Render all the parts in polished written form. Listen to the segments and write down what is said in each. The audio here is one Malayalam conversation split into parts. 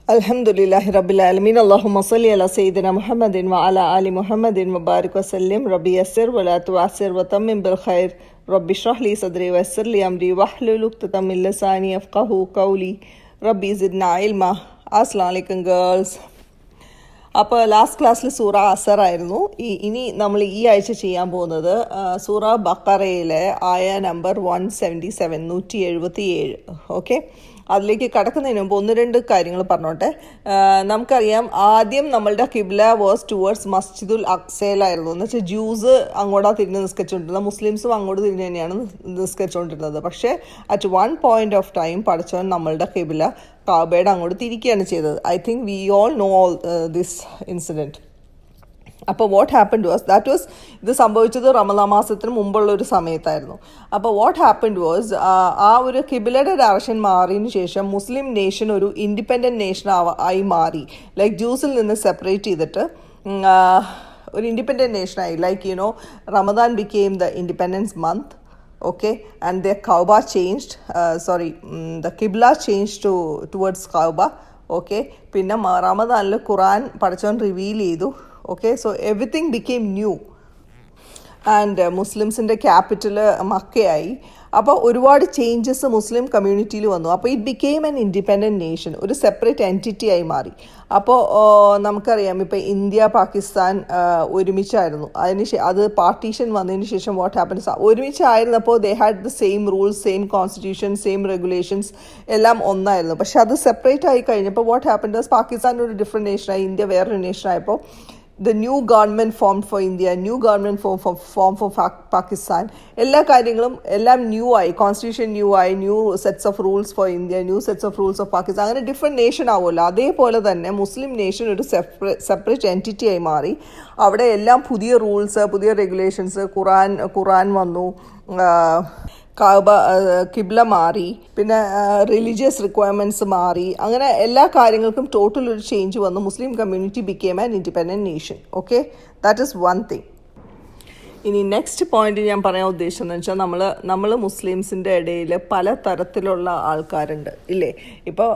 Alhamdulillahi Rabbil Alamin. Allahumma salli ala Sayyidina Muhammadin wa ala ali Muhammadin wa barik wa sallim. Rabbi yassir wa la tu'assir wa tammim bil khair. Rabbi shrah li sadri wa yassir li amri wahlul 'uqdatam min lisani yafqahu qawli. Rabbi zidna ilma. Assalamu alaikum girls. അപ്പോൾ ലാസ്റ്റ് ക്ലാസ്സിൽ സൂറ അസർ ആയിരുന്നു. ഇനി നമ്മൾ ഈ ആഴ്ച ചെയ്യാൻ പോകുന്നത് സൂറ ബഖറയിലെ ആയ നമ്പർ 177 177. ഓക്കെ, അതിലേക്ക് കടക്കുന്നതിന് മുമ്പ് ഒന്ന് രണ്ട് കാര്യങ്ങൾ പറഞ്ഞോട്ടെ. നമുക്കറിയാം, ആദ്യം നമ്മളുടെ കിബ്ല വാസ് ടുവേർഡ്സ് മസ്ജിദുൽ അക്സയിലായിരുന്നു. എന്ന് വെച്ചാൽ ജ്യൂസ് അങ്ങോട്ടാണ് തിരിഞ്ഞ് നിസ്കരിച്ചുകൊണ്ടിരുന്നത്, മുസ്ലിംസും അങ്ങോട്ട് തിരിഞ്ഞ് തന്നെയാണ് നിസ്കരിച്ചുകൊണ്ടിരുന്നത്. പക്ഷേ at one point of time പഠിച്ചവൻ നമ്മളുടെ കിബ്ല കാബയുടെ അങ്ങോട്ട് തിരിക്കുകയാണ് ചെയ്തത്. I think we all know this incident. അപ്പോൾ വാട്ട് ഹാപ്പൻഡ് വാസ് ഇത് സംഭവിച്ചത് റമദാൻ മാസത്തിന് മുമ്പുള്ള ഒരു സമയത്തായിരുന്നു. അപ്പോൾ വാട്ട് ഹാപ്പൻഡ് വാസ്, ആ ഒരു കിബിലയുടെ ഡയറക്ഷൻ മാറിയതിന് ശേഷം മുസ്ലിം നേഷൻ ഒരു ഇൻഡിപെൻഡൻറ്റ് നേഷൻ ആയി മാറി. ലൈക്ക് ജ്യൂസിൽ നിന്ന് സെപ്പറേറ്റ് ചെയ്തിട്ട് ഒരു ഇൻഡിപെൻഡൻറ്റ് നേഷനായി. Like you know, Ramadan became the independence month. Okay, and their Kaaba changed, the Qibla changed towards Kaaba. Okay, പിന്നെ റമദാനിൽ ഖുറാൻ പഠിച്ചവൻ റിവീൽ ചെയ്തു. Okay, so everything became new and മുസ്ലിംസിൻ്റെ ക്യാപിറ്റൽ മക്കയായി. അപ്പോൾ ഒരുപാട് ചേഞ്ചസ് മുസ്ലിം കമ്മ്യൂണിറ്റിയിൽ വന്നു. അപ്പോൾ it became an independent nation, ഒരു സെപ്പറേറ്റ് എൻറ്റിറ്റി ആയി മാറി. അപ്പോൾ നമുക്കറിയാം, ഇപ്പോൾ ഇന്ത്യ പാകിസ്ഥാൻ ഒരുമിച്ചായിരുന്നു. അത് പാർട്ടീഷൻ വന്നതിന് ശേഷം വാട്ട് ഹാപ്പൻസ്, ഒരുമിച്ചായിരുന്നപ്പോൾ they had the same rules, same constitution, same regulations എല്ലാം ഒന്നായിരുന്നു. പക്ഷെ അത് സെപ്പറേറ്റ് ആയി കഴിഞ്ഞപ്പോൾ വാട്ട് ഹാപ്പൻസ്, പാകിസ്ഥാൻ ഒരു ഡിഫറെൻറ്റ് നേഷനായി, ഇന്ത്യ വേറൊരു നേഷനായപ്പോൾ the new government formed for India, new government formed for Pakistan. എല്ലാ കാര്യങ്ങളും എല്ലാം ന്യൂ ആയി. കോൺസ്റ്റിറ്റ്യൂഷൻ ന്യൂ ആയി, new sets of rules for India, new sets of rules of Pakistan. അങ്ങനെ ഡിഫറെൻറ്റ് നേഷൻ ആവുമല്ലോ. അതേപോലെ തന്നെ മുസ്ലിം നേഷൻ ഒരു സെപ്പറേറ്റ് എൻറ്റിറ്റി ആയി മാറി. അവിടെ എല്ലാം പുതിയ റൂൾസ്, പുതിയ റെഗുലേഷൻസ്, ഖുറാൻ വന്നു, കാബ കിബ്ല മാറി, പിന്നെ റിലീജിയസ് റിക്വയർമെൻറ്റ്സ് മാറി. അങ്ങനെ എല്ലാ കാര്യങ്ങൾക്കും ടോട്ടൽ ഒരു ചേഞ്ച് വന്നു. Muslim community became an independent nation. Okay, that is one thing. ഇനി നെക്സ്റ്റ് പോയിന്റ് ഞാൻ പറയാൻ ഉദ്ദേശിച്ചതെന്ന് വെച്ചാൽ, നമ്മൾ മുസ്ലിംസിൻ്റെ ഇടയിൽ പല തരത്തിലുള്ള ആൾക്കാരുണ്ട് ഇല്ലേ. ഇപ്പോൾ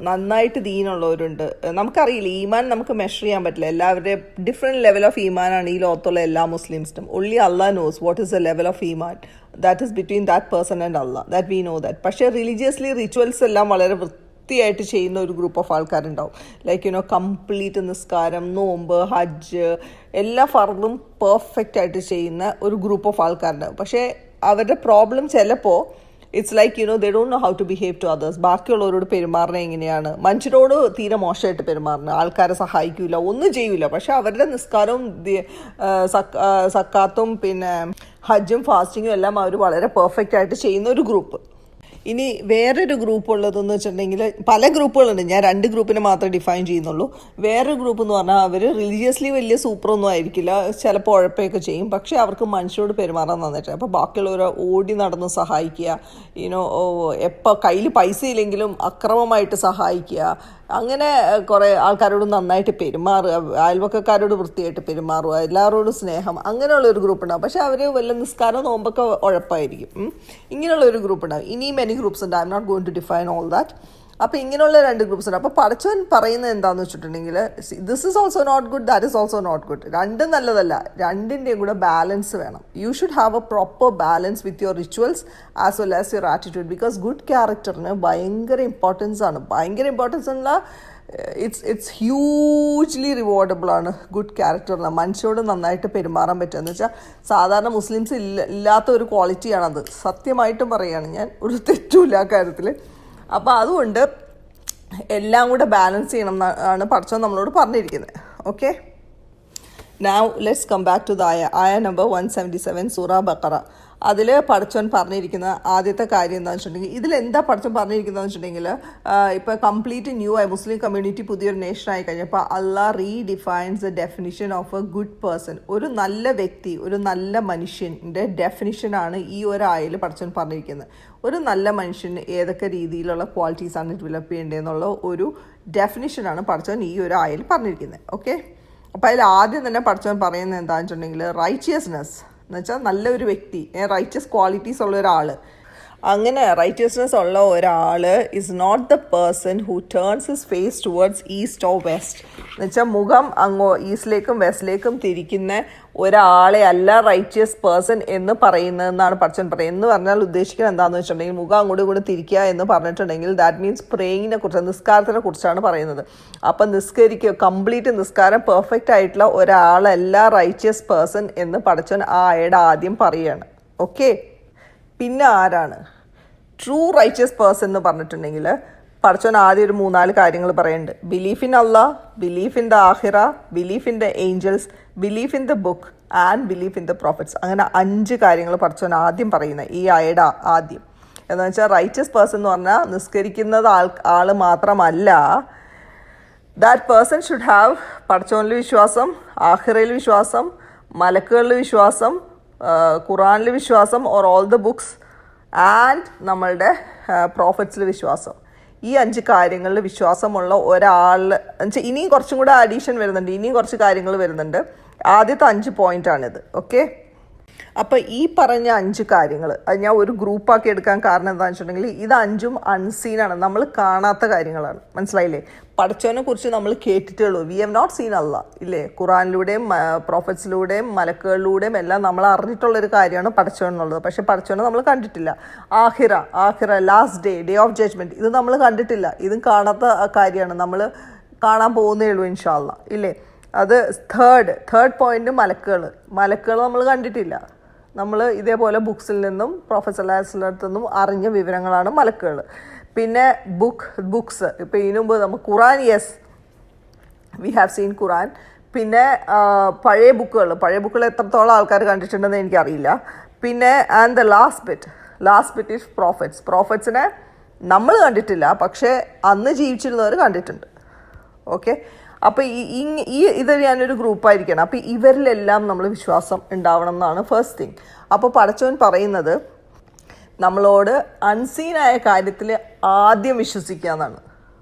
നന്നായിട്ട് ദീനുള്ളവരുണ്ട്. നമുക്കറിയില്ല, ഈമാൻ നമുക്ക് മെഷർ ചെയ്യാൻ പറ്റില്ല. എല്ലാവരുടെയും ഡിഫറെൻറ്റ് ലെവൽ ഓഫ് ഈമാനാണ് ഈ ലോകത്തുള്ള എല്ലാ മുസ്ലിംസിനും. Only Allah knows what is the level of ഈമാൻ. That is between that person and Allah, that we know that. പക്ഷേ റിലീജിയസ്ലി റിച്വൽസ് എല്ലാം വളരെ വൃത്തിയായിട്ട് ചെയ്യുന്ന ഒരു ഗ്രൂപ്പ് ഓഫ് ആൾക്കാരുണ്ടാവും. ലൈക്ക് യുനോ, കംപ്ലീറ്റ് നിസ്കാരം, നോമ്പ്, ഹജ്ജ്, എല്ലാ ഫർദും പെർഫെക്റ്റ് ആയിട്ട് ചെയ്യുന്ന ഒരു ഗ്രൂപ്പ് ഓഫ് ആൾക്കാരുണ്ടാവും. പക്ഷേ അവരുടെ പ്രോബ്ലം ചിലപ്പോൾ it's like you know, they don't know how to behave to others. ബാക്കിയുള്ളവരോട് പെരുമാറുന്നത് എങ്ങനെയാണ്, മനുഷ്യരോട് തീരെ മോശമായിട്ട് പെരുമാറുന്നത്, ആൾക്കാരെ സഹായിക്കില്ല, ഒന്നും ചെയ്യില്ല. പക്ഷെ അവരുടെ നിസ്കാരവും സക്കാത്തും പിന്നെ ഹജ്ജും ഫാസ്റ്റിങ്ങും എല്ലാം അവർ വളരെ പെർഫെക്റ്റ് ആയിട്ട് ചെയ്യുന്ന ഒരു ഗ്രൂപ്പ്. ഇനി വേറൊരു ഗ്രൂപ്പ് ഉള്ളതെന്ന് വെച്ചിട്ടുണ്ടെങ്കിൽ, പല ഗ്രൂപ്പുകളുണ്ട്, ഞാൻ 2 ഗ്രൂപ്പിനെ മാത്രമേ ഡിഫൈൻ ചെയ്യുന്നുള്ളൂ. വേറൊരു ഗ്രൂപ്പ് എന്ന് പറഞ്ഞാൽ അവർ റിലീജിയസ്ലി വലിയ സൂപ്പറൊന്നും ആയിരിക്കില്ല, ചിലപ്പോൾ ഉഴപ്പൊക്കെ ചെയ്യും, പക്ഷേ അവർക്ക് മനുഷ്യരോട് പെരുമാറാൻ നന്നായിട്ട്. അപ്പോൾ ബാക്കിയുള്ളവരെ ഓടി നടന്ന് സഹായിക്കുക, യുനോ, എപ്പോൾ കയ്യിൽ പൈസ ഇല്ലെങ്കിലും അക്രമമായിട്ട് സഹായിക്കുക, അങ്ങനെ കുറേ ആൾക്കാരോട് നന്നായിട്ട് പെരുമാറുക, അയൽവക്കക്കാരോട് വൃത്തിയായിട്ട് പെരുമാറുക, എല്ലാവരോടും സ്നേഹം, അങ്ങനെയുള്ളൊരു ഗ്രൂപ്പ് ഉണ്ടാകും. പക്ഷേ അവർ വല്ല നിസ്കാരം നോമ്പൊക്കെ ഉഴപ്പായിരിക്കും. ഇങ്ങനെയുള്ളൊരു ഗ്രൂപ്പ് ഉണ്ടാകും. ഇനിയും മെനി ഗ്രൂപ്പ്സ് ഉണ്ട്. I'm not going to define all that. അപ്പോൾ ഇങ്ങനെയുള്ള 2 ഗ്രൂപ്പ്സ് ഉണ്ട്. അപ്പോൾ പടച്ചവൻ പറയുന്നത് എന്താണെന്ന് വെച്ചിട്ടുണ്ടെങ്കിൽ, this is also not good, that is also not good. രണ്ടും നല്ലതല്ല, രണ്ടിൻ്റെയും കൂടെ ബാലൻസ് വേണം. You should have a proper balance with your rituals as well as your attitude. Because good ക്യാരക്ടറിന് ഭയങ്കര ഇമ്പോർട്ടൻസ് ആണ്. ഭയങ്കര ഇമ്പോർട്ടൻസ് ഉള്ള ഇറ്റ്സ് ഹ്യൂജ്ലി റിവാർഡബിൾ ആണ് ഗുഡ് ക്യാരക്ടറിന്. മനുഷ്യരോട് നന്നായിട്ട് പെരുമാറാൻ പറ്റുക എന്ന് വെച്ചാൽ സാധാരണ മുസ്ലിംസ് ഇല്ലാത്ത ഒരു ക്വാളിറ്റിയാണത്. സത്യമായിട്ടും പറയുകയാണ് ഞാൻ, ഒരു തെറ്റുമില്ല ആ കാര്യത്തിൽ. അപ്പോൾ അതുകൊണ്ട് എല്ലാം കൂടെ ബാലൻസ് ചെയ്യണം എന്നാണ് പഠിച്ചവൻ നമ്മളോട് പറഞ്ഞിരിക്കുന്നത്. Okay, now let's come back to the ആയ നമ്പർ 177 സൂറ ബഖറ. അതിൽ പഠിച്ചവൻ പറഞ്ഞിരിക്കുന്ന ആദ്യത്തെ കാര്യം എന്താണെന്ന് വെച്ചിട്ടുണ്ടെങ്കിൽ, ഇതിലെന്താ പഠിച്ചവൻ പറഞ്ഞിരിക്കുന്നതെന്ന് വെച്ചിട്ടുണ്ടെങ്കിൽ, ഇപ്പോൾ കംപ്ലീറ്റ് ന്യൂ ആയി മുസ്ലിം കമ്മ്യൂണിറ്റി പുതിയൊരു നേഷനായി കഴിഞ്ഞപ്പോൾ Allah redefines the definition of a good person. ഒരു നല്ല വ്യക്തി, ഒരു നല്ല മനുഷ്യൻ്റെ ഡെഫിനിഷനാണ് ഈ ഒരു ആയയിൽ പഠിച്ചവൻ പറഞ്ഞിരിക്കുന്നത്. ഒരു നല്ല മനുഷ്യന് ഏതൊക്കെ രീതിയിലുള്ള ക്വാളിറ്റീസാണ് ഡെവലപ്പ് ചെയ്യേണ്ടതെന്നുള്ള ഒരു ഡെഫിനിഷനാണ് പഠിച്ചവൻ ഈ ഒരു ആയയിൽ പറഞ്ഞിരിക്കുന്നത്. ഓക്കെ, അപ്പോൾ അതിൽ ആദ്യം തന്നെ പഠിച്ചവൻ പറയുന്നത് എന്താണെന്ന് വെച്ചിട്ടുണ്ടെങ്കിൽ, റൈച്ചിയസ്നെസ് എന്ന് വെച്ചാൽ നല്ലൊരു വ്യക്തി, റൈച്ചസ് ക്വാളിറ്റീസ് ഉള്ള ഒരാൾ. അങ്ങനെ റൈറ്റിയസ്നെസ് ഉള്ള ഒരാൾ is not the person who turns his face towards east or west. എന്ന് വെച്ചാൽ മുഖം ഈസ്റ്റിലേക്കും വെസ്റ്റിലേക്കും തിരിക്കുന്ന ഒരാളെ അല്ല റൈറ്റിയസ് പേഴ്സൺ എന്ന് പറയുന്നതെന്നാണ് പടച്ചോൻ പറയുന്നത്. എന്ന് പറഞ്ഞാൽ ഉദ്ദേശിക്കുന്നത് എന്താണെന്ന് വെച്ചിട്ടുണ്ടെങ്കിൽ മുഖം അങ്ങോട്ടും ഇങ്ങോട്ട് തിരിക്കുക എന്ന് പറഞ്ഞിട്ടുണ്ടെങ്കിൽ ദാറ്റ് മീൻസ് പ്രേയിങ്ങിനെ കുറിച്ച്, നിസ്കാരത്തിനെ കുറിച്ചാണ് പറയുന്നത്. അപ്പം കംപ്ലീറ്റ് നിസ്കാരം പെർഫെക്റ്റ് ആയിട്ടുള്ള ഒരാളല്ല റൈറ്റിയസ് പേഴ്സൺ എന്ന് പടച്ചോൻ ആ ആയയുടെ ആദ്യം പറയുകയാണ്. ഓക്കെ, പിന്നെ ആരാണ് ട്രൂ റൈറ്റിയസ് പേഴ്സൺ എന്ന് പറഞ്ഞിട്ടുണ്ടെങ്കിൽ പടച്ചോൻ ആദ്യം ഒരു 3-4 കാര്യങ്ങൾ പറയുന്നുണ്ട്. Belief in Allah, belief in the ആഖിറ, belief in the angels, belief in the book and belief in the prophets. അങ്ങനെ 5 കാര്യങ്ങൾ പടച്ചോൻ ആദ്യം പറയുന്നത് ഈ ആയയുടെ ആദ്യം. എന്ന് വെച്ചാൽ റൈറ്റിയസ് പേഴ്സൺ എന്ന് പറഞ്ഞാൽ നിസ്കരിക്കുന്നത് ആൾ മാത്രമല്ല, ദാറ്റ് പേഴ്സൺ ഷുഡ് ഹാവ് പടച്ചോനിൽ വിശ്വാസം, ആഖിറയിൽ വിശ്വാസം, മലക്കുകളിൽ വിശ്വാസം, ഖുറാനിൽ വിശ്വാസം or all the books and നമ്മളുടെ പ്രോഫിറ്റ്സിൽ വിശ്വാസം. ഈ 5 കാര്യങ്ങളിൽ വിശ്വാസമുള്ള ഒരാൾ എന്നുവെച്ചാൽ ഇനിയും കുറച്ചും കൂടെ അഡീഷൻ വരുന്നുണ്ട്, ഇനിയും കുറച്ച് കാര്യങ്ങൾ വരുന്നുണ്ട്. ആദ്യത്തെ 5 പോയിൻ്റാണിത്. ഓക്കെ, അപ്പോൾ ഈ പറഞ്ഞ 5 കാര്യങ്ങൾ അത് ഞാൻ ഒരു ഗ്രൂപ്പാക്കി എടുക്കാൻ കാരണം എന്താണെന്ന് വെച്ചിട്ടുണ്ടെങ്കിൽ ഇത് 5ഉം അൺസീനാണ്, നമ്മൾ കാണാത്ത കാര്യങ്ങളാണ്. മനസ്സിലായില്ലേ? പടച്ചോനെ കുറിച്ച് നമ്മൾ കേട്ടിട്ടേ ഉള്ളൂ. വി ഹാവ് നോട്ട് സീൻ അല്ലാഹ് ഇല്ലേ? ഖുറാനിലൂടെയും പ്രോഫറ്റ്സിലൂടെയും മലക്കുകളിലൂടെയും എല്ലാം നമ്മൾ അറിഞ്ഞിട്ടുള്ളൊരു കാര്യമാണ് പടച്ചോൻ എന്നുള്ളത്. പക്ഷെ പടച്ചോനെ നമ്മൾ കണ്ടിട്ടില്ല. ആഖിറ ലാസ്റ്റ് ഡേ ഓഫ് ജഡ്ജ്മെൻറ്റ് ഇത് നമ്മൾ കണ്ടിട്ടില്ല. ഇതും കാണാത്ത കാര്യമാണ്, നമ്മൾ കാണാൻ പോകുന്നേ ഉള്ളൂ ഇൻഷാ അല്ലാഹ് ഇല്ലേ? അത് തേർഡ് പോയിന്റ് മലക്കുകൾ നമ്മൾ കണ്ടിട്ടില്ല. നമ്മൾ ഇതേപോലെ ബുക്സിൽ നിന്നും പ്രൊഫസർ സല്ലല്ലാഹു നിന്നും അറിഞ്ഞ വിവരങ്ങളാണ് മലക്കുകൾ. പിന്നെ ബുക്സ് ഇപ്പോൾ ഇതിനു മുമ്പ് നമുക്ക് Quran, yes we have seen Quran. പിന്നെ പഴയ ബുക്കുകൾ എത്രത്തോളം ആൾക്കാർ കണ്ടിട്ടുണ്ടെന്ന് എനിക്കറിയില്ല. പിന്നെ and the last bit is പ്രോഫറ്റ്സിനെ നമ്മൾ കണ്ടിട്ടില്ല, പക്ഷേ അന്ന് ജീവിച്ചിരുന്നവർ കണ്ടിട്ടുണ്ട്. ഓക്കെ, അപ്പോൾ ഇത് ഞാനൊരു ഗ്രൂപ്പായിരിക്കണം. അപ്പോൾ ഇവരിലെല്ലാം നമ്മൾ വിശ്വാസം ഉണ്ടാവണം എന്നാണ് ഫസ്റ്റ് തിങ്. അപ്പോൾ പടച്ചോൻ പറയുന്നത് നമ്മളോട് അൺസീനായ കാര്യത്തിൽ ആദ്യം വിശ്വസിക്കുക എന്നാണ്.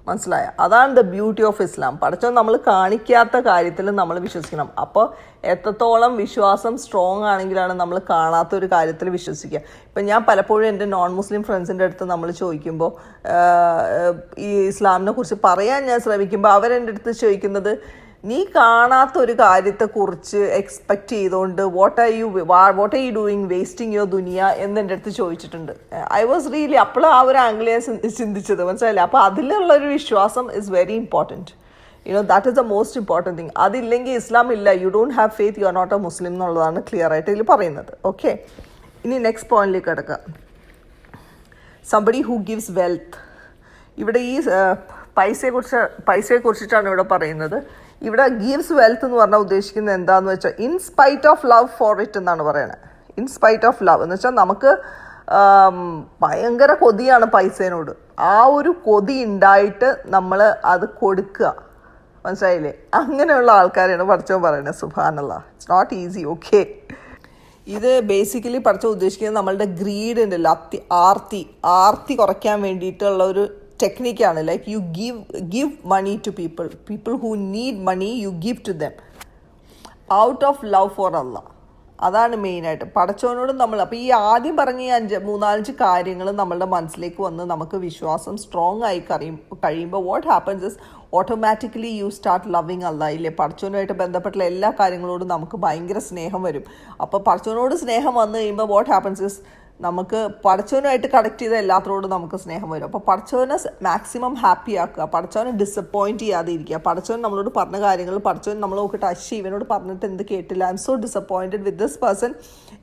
മനസ്സിലായ? അതാണ് ദ ബ്യൂട്ടി ഓഫ് ഇസ്ലാം. പടച്ചോൻ നമ്മൾ കാണിക്കാത്ത കാര്യത്തിൽ നമ്മൾ വിശ്വസിക്കണം. അപ്പോൾ എത്രത്തോളം വിശ്വാസം സ്ട്രോങ് ആണെങ്കിലാണ് നമ്മൾ കാണാത്തൊരു കാര്യത്തിൽ വിശ്വസിക്കുക. ഇപ്പം ഞാൻ പലപ്പോഴും എൻ്റെ നോൺ മുസ്ലിം ഫ്രണ്ട്സിൻ്റെ അടുത്ത് നമ്മൾ ചോദിക്കുമ്പോൾ ഈ ഇസ്ലാമിനെ കുറിച്ച് പറയാൻ ഞാൻ ശ്രമിക്കുമ്പോൾ അവരെൻ്റെ അടുത്ത് ചോദിക്കുന്നത്, നീ കാണാത്തൊരു കാര്യത്തെക്കുറിച്ച് എക്സ്പെക്റ്റ് ചെയ്തുകൊണ്ട് what are you doing wasting your ദുനിയ എന്ന് എൻ്റെ അടുത്ത് ചോദിച്ചിട്ടുണ്ട്. ഐ വാസ് റിയലി അപ്പോൾ ആ ഒരു ആംഗിളെ ചിന്തിച്ചത്. മനസ്സിലായില്ലേ? അപ്പോൾ അതിലുള്ളൊരു വിശ്വാസം is very important. That is the most important thing. അതില്ലെങ്കിൽ ഇസ്ലാം ഇല്ല. You don't have faith, you are not a Muslim എന്നുള്ളതാണ് ക്ലിയർ ആയിട്ട് ഇതിൽ പറയുന്നത്. ഓക്കെ, ഇനി നെക്സ്റ്റ് പോയിന്റിലേക്ക് കിടക്കാം. Somebody who gives wealth. ഇവിടെ ഈ പൈസയെക്കുറിച്ചിട്ടാണ് ഇവിടെ പറയുന്നത്. ഇവിടെ ഗീവ്സ് വെൽത്ത് എന്ന് പറഞ്ഞാൽ ഉദ്ദേശിക്കുന്നത് എന്താണെന്ന് വെച്ചാൽ in spite of love for it എന്നാണ് പറയുന്നത്. ഇൻ സ്പൈറ്റ് ഓഫ് ലവ് എന്ന് വെച്ചാൽ നമുക്ക് ഭയങ്കര കൊതിയാണ് പൈസേനോട്. ആ ഒരു കൊതി ഉണ്ടായിട്ട് നമ്മൾ അത് കൊടുക്കുക. മനസ്സിലായില്ലേ? അങ്ങനെയുള്ള ആൾക്കാരെയാണ് പടച്ചോൻ പറയുന്നത്. സുബ്ഹാനല്ലാഹ്, ഇറ്റ്സ് നോട്ട് ഈസി. ഓക്കെ, ഇത് ബേസിക്കലി പടച്ചോൻ ഉദ്ദേശിക്കുന്നത് നമ്മളുടെ ഗ്രീഡ് ഉണ്ടല്ലോ, ആർത്തി കുറയ്ക്കാൻ വേണ്ടിയിട്ടുള്ള ഒരു ടെക്നിക്കാണ്. Like you give money to people who need money, you give to them out of love for Allah. അതാണ് മെയിനായിട്ട് പടച്ചോനോട് നമ്മൾ. അപ്പോൾ ഈ ആദ്യം പറഞ്ഞ ഈ 3-4 കാര്യങ്ങൾ നമ്മളുടെ മനസ്സിലേക്ക് വന്ന് നമുക്ക് വിശ്വാസം സ്ട്രോങ് ആയി കഴിയുമ്പോൾ what happens is automatically you start loving Allah ഇല്ലേ? പടച്ചോനുമായിട്ട് ബന്ധപ്പെട്ടുള്ള എല്ലാ കാര്യങ്ങളോടും നമുക്ക് ഭയങ്കര സ്നേഹം വരും. അപ്പോൾ പടച്ചോനോട് സ്നേഹം വന്നു കഴിയുമ്പോൾ വാട്ട് ഹാപ്പൻസ് ഇസ് നമുക്ക് പടച്ചോനുമായിട്ട് കണക്ട് ചെയ്ത എല്ലാത്തിനോടും നമുക്ക് സ്നേഹം വരും. അപ്പോൾ പടച്ചോനെ മാക്സിമം ഹാപ്പി ആക്കുക, പടച്ചോനെ ഡിസപ്പോയിൻറ്റ് ചെയ്യാതെ ഇരിക്കുക. പടച്ചോൻ നമ്മളോട് പറഞ്ഞ കാര്യങ്ങൾ പടച്ചോൻ നമ്മൾ നോക്കിയിട്ട് അശ്ശി ഇവനോട് പറഞ്ഞിട്ട് എന്ത് കേട്ടില്ല, I'm so disappointed with this person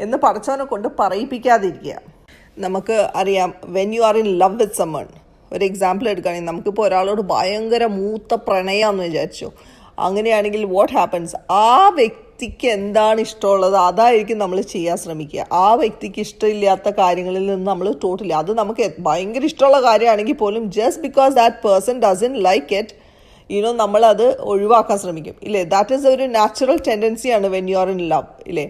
എന്ന് പടച്ചോനെ കൊണ്ട് പറയിപ്പിക്കാതിരിക്കുക. നമുക്ക് അറിയാം, when you are in love with someone, ഒരു എക്സാമ്പിൾ എടുക്കുകയാണെങ്കിൽ നമുക്കിപ്പോൾ ഒരാളോട് ഭയങ്കര മൂത്ത പ്രണയമെന്ന് വിചാരിച്ചു. അങ്ങനെയാണെങ്കിൽ വാട്ട് ഹാപ്പൻസ്, ആ വ്യക്തിക്ക് എന്താണ് ഇഷ്ടമുള്ളത് അതായിരിക്കും നമ്മൾ ചെയ്യാൻ ശ്രമിക്കുക. ആ വ്യക്തിക്ക് ഇഷ്ടമില്ലാത്ത കാര്യങ്ങളിൽ നിന്ന് നമ്മൾ ടോട്ടലി, അത് നമുക്ക് ഭയങ്കര ഇഷ്ടമുള്ള കാര്യമാണെങ്കിൽ പോലും just because that person doesn't like it നമ്മളത് ഒഴിവാക്കാൻ ശ്രമിക്കും ഇല്ലേ? ദാറ്റ് ഈസ് ഒരു നാച്ചുറൽ ടെൻഡൻസിയാണ് when you are in love ഇല്ലേ?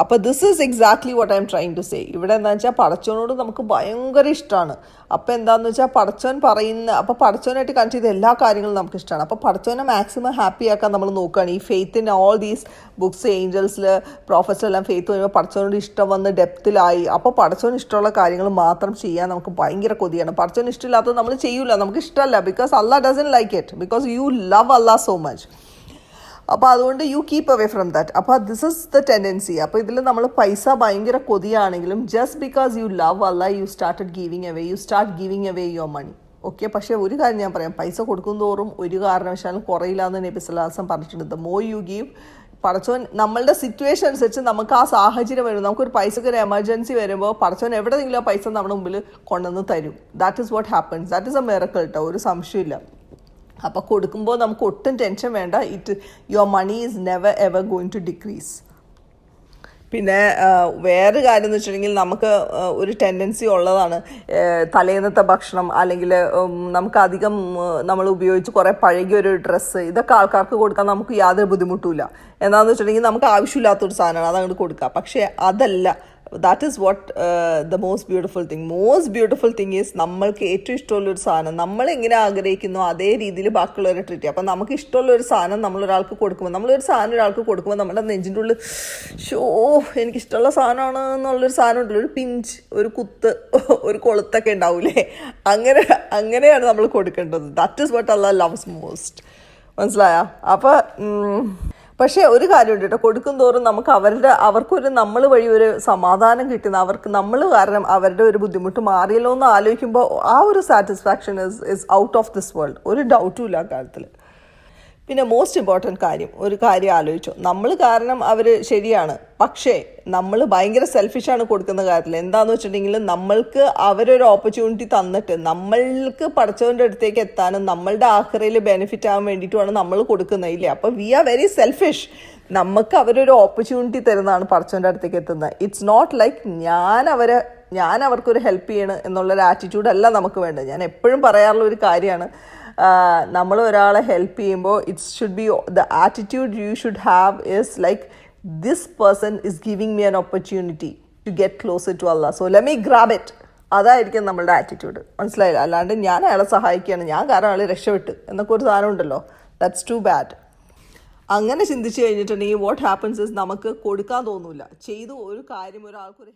അപ്പോൾ this is exactly what I am trying to say. ഇവിടെ എന്താണെന്ന് വെച്ചാൽ പടച്ചോനോട് നമുക്ക് ഭയങ്കര ഇഷ്ടമാണ്. അപ്പോൾ എന്താണെന്ന് വെച്ചാൽ പടച്ചോൻ പറയുന്ന, അപ്പോൾ പടച്ചോനായിട്ട് കണക്ട് ചെയ്ത എല്ലാ കാര്യങ്ങളും നമുക്ക് ഇഷ്ടമാണ്. അപ്പോൾ പടച്ചോനെ മാക്സിമം ഹാപ്പി ആക്കാൻ നമ്മൾ നോക്കുകയാണ്. ഈ ഫെയ്ത്തിൻ്റെ ഓൾ ദീസ് ബുക്സ്, ഏഞ്ചൽസിൽ, പ്രോഫറ്റ്സിലെല്ലാം ഫെയ്ത്ത് വരുമ്പോൾ പടച്ചോനോട് ഇഷ്ടം വന്ന് ഡെപ്തിലായി. അപ്പോൾ പടച്ചോന് ഇഷ്ടമുള്ള കാര്യങ്ങൾ മാത്രം ചെയ്യാൻ നമുക്ക് ഭയങ്കര കൊതിയാണ്. പടച്ചോന് ഇഷ്ടമില്ലാത്തത് നമ്മൾ ചെയ്യൂല, നമുക്ക് ഇഷ്ടമല്ല. ബിക്കോസ് അല്ലാ doesn't like it, because you love അല്ലാ സോ മച്ച്. അപ്പോൾ അതുകൊണ്ട് you keep away from that. അപ്പോൾ ദിസ് ഇസ് ദ ടെൻഡൻസി. അപ്പോൾ ഇതിൽ നമ്മൾ പൈസ ഭയങ്കര കൊതിയാണെങ്കിലും ജസ്റ്റ് ബിക്കോസ് യു ലവ് അല്ല, you started giving away, you start giving away your money. Okay, പക്ഷേ ഒരു കാര്യം ഞാൻ പറയാം, പൈസ കൊടുക്കും തോറും ഒരു കാരണവശാലും കുറയില്ല എന്ന് നബി സല്ലല്ലാഹു അലൈഹി വസല്ലം പറഞ്ഞിട്ടുണ്ട്. ദ മോർ യു ഗീവ്, പടച്ചോൻ നമ്മളുടെ സിറ്റുവേഷൻ അനുസരിച്ച് നമുക്ക് ആ സാഹചര്യം വരും. നമുക്കൊരു പൈസക്ക് ഒരു എമർജൻസി വരുമ്പോൾ പടച്ചോൻ എവിടെയെങ്കിലും ആ പൈസ നമ്മുടെ മുമ്പിൽ കൊണ്ടുവന്ന് തരും. That is what happens. That is a miracle കേട്ടോ, ഒരു സംശയമില്ല. അപ്പോൾ കൊടുക്കുമ്പോൾ നമുക്ക് ഒട്ടും ടെൻഷൻ വേണ്ട. Your money is never ever going to decrease. പിന്നെ വേറൊരു കാര്യം എന്ന് വെച്ചിട്ടുണ്ടെങ്കിൽ നമുക്ക് ഒരു ടെൻഡൻസി ഉള്ളതാണ്, തലേന്നത്തെ ഭക്ഷണം അല്ലെങ്കിൽ നമുക്ക് അധികം നമ്മൾ ഉപയോഗിച്ച് കുറേ പഴകിയൊരു ഡ്രസ്സ്, ഇതൊക്കെ ആൾക്കാർക്ക് കൊടുക്കാൻ നമുക്ക് യാതൊരു ബുദ്ധിമുട്ടുമില്ല. എന്താണെന്ന് വെച്ചിട്ടുണ്ടെങ്കിൽ നമുക്ക് ആവശ്യമില്ലാത്തൊരു സാധനമാണ്, അതങ്ങോട്ട് കൊടുക്കുക. പക്ഷേ അതല്ല, that is what the most beautiful thing is നമ്മൾക്ക് ഏറ്റവും ഇഷ്ടമുള്ളൊരു സാധനം നമ്മൾ എങ്ങനെ ആഗ്രഹിക്കുന്നോ അതേ രീതിയിൽ ബാക്കിയുള്ളവരെ ട്രീറ്റ് ചെയ്യുക. അപ്പം നമുക്ക് ഇഷ്ടമുള്ളൊരു സാധനം നമ്മളൊരാൾക്ക് കൊടുക്കുമ്പോൾ, നമ്മളൊരു സാധനം ഒരാൾക്ക് കൊടുക്കുമ്പോൾ നമ്മുടെ നെഞ്ചിൻ്റെ ഉള്ളിൽ എനിക്കിഷ്ടമുള്ള സാധനമാണ് എന്നുള്ളൊരു സാധനം ഉണ്ടല്ലോ, ഒരു പിഞ്ച്, ഒരു കുത്ത്, ഒരു കൊളുത്തൊക്കെ ഉണ്ടാവൂലേ, അങ്ങനെയാണ് നമ്മൾ കൊടുക്കേണ്ടത്. That is what Allah loves most. മനസ്സിലായോ? അപ്പോൾ പക്ഷേ ഒരു കാര്യമുണ്ട് കേട്ടോ, കൊടുക്കും തോറും നമുക്ക് അവർക്കൊരു നമ്മൾ വഴി ഒരു സമാധാനം കിട്ടുന്ന, അവർക്ക് നമ്മൾ കാരണം അവരുടെ ഒരു ബുദ്ധിമുട്ട് മാറിയല്ലോ എന്ന് ആലോചിക്കുമ്പോൾ ആ ഒരു satisfaction is out of this world. ഒരു ഡൗട്ടും ഇല്ല ആ കാര്യത്തിൽ. പിന്നെ മോസ്റ്റ് ഇമ്പോർട്ടൻറ്റ് കാര്യം, ഒരു കാര്യം ആലോചിച്ചോ, നമ്മൾ കാരണം അവർ ശരിയാണ്, പക്ഷേ നമ്മൾ ഭയങ്കര സെൽഫിഷാണ് കൊടുക്കുന്ന കാര്യത്തിൽ. എന്താണെന്ന് വെച്ചിട്ടുണ്ടെങ്കിൽ നമ്മൾക്ക് അവരൊരു ഓപ്പർച്യൂണിറ്റി തന്നിട്ട് നമ്മൾക്ക് പടച്ചവൻ്റെ അടുത്തേക്ക് എത്താനും നമ്മളുടെ ആഖിറയിൽ ബെനിഫിറ്റ് ആവാൻ വേണ്ടിയിട്ടുമാണ് നമ്മൾ കൊടുക്കുന്നത്, ഇല്ലേ? അപ്പോൾ വി ആർ വെരി സെൽഫിഷ്. നമുക്ക് അവരൊരു ഓപ്പർച്യൂണിറ്റി തരുന്നതാണ് പടച്ചവൻ്റെ അടുത്തേക്ക് എത്തുന്നത്. ഇറ്റ്സ് നോട്ട് ലൈക്ക് ഞാൻ അവർക്കൊരു ഹെൽപ്പ് ചെയ്യണം എന്നുള്ളൊരു ആറ്റിറ്റ്യൂഡല്ല നമുക്ക് വേണ്ടത്. ഞാൻ എപ്പോഴും പറയാറുള്ള ഒരു കാര്യമാണ്, നമ്മൾ ഒരാളെ ഹെൽപ്പ് ചെയ്യുമ്പോൾ it's should be the attitude you should have is like this person is giving me an opportunity to get closer to അല്ലാഹ്, so let me grab it. അതായിരിക്കും നമ്മളുടെ ആറ്റിറ്റ്യൂഡ്. മനസ്സിലായില്ല? അല്ലാണ്ട് ഞാൻ അയാളെ സഹായിക്കുകയാണ്, ഞാൻ കാരണം അയാൾ രക്ഷപ്പെട്ട് എന്നൊക്കെ ഒരു സാധനം ഉണ്ടല്ലോ, ദാറ്റ്സ് ടു ബാഡ്. അങ്ങനെ ചിന്തിച്ച് കഴിഞ്ഞിട്ടുണ്ടെങ്കിൽ വാട്ട് ഹാപ്പൻസ് ഇസ് നമുക്ക് കൊടുക്കാൻ തോന്നില്ല. ചെയ്തു ഒരു കാര്യം ഒരാൾക്കൊരു